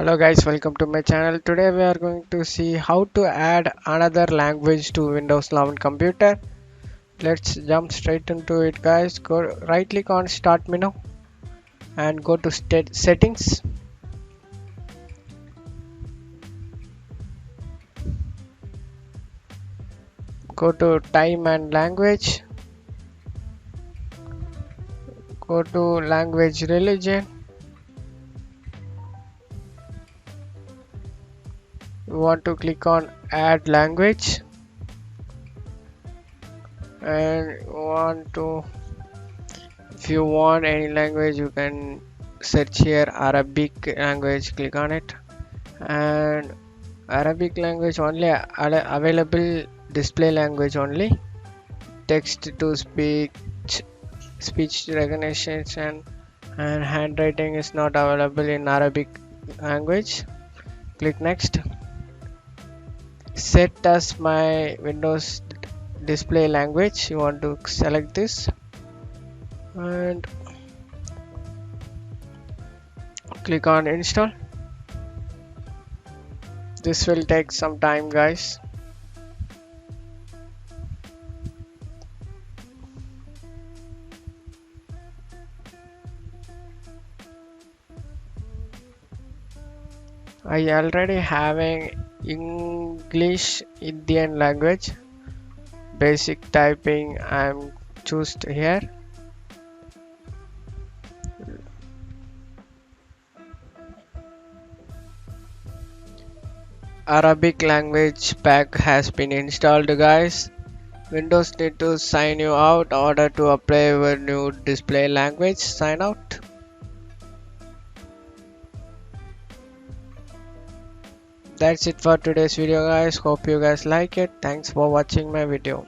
Hello guys, welcome to my channel. Today we are going to see how to add another language to Windows 11 computer. Let's jump straight into it guys. Go right click on start menu and go to settings. Go to time and language. Go to language religion. You want to click on add language and if you want any language you can search here Arabic language, click on it, and Arabic language only available, display language only, text to speech recognition and handwriting is not available in Arabic language. Click next. Set as my Windows display language, you want to select this and click on install. This will take some time guys. I already having English Indian language, basic typing I'm choosed here. Arabic language pack has been installed guys. Windows need to sign you out in order to apply your new display language. Sign out. That's it for today's video guys. Hope you guys like it. Thanks for watching my video.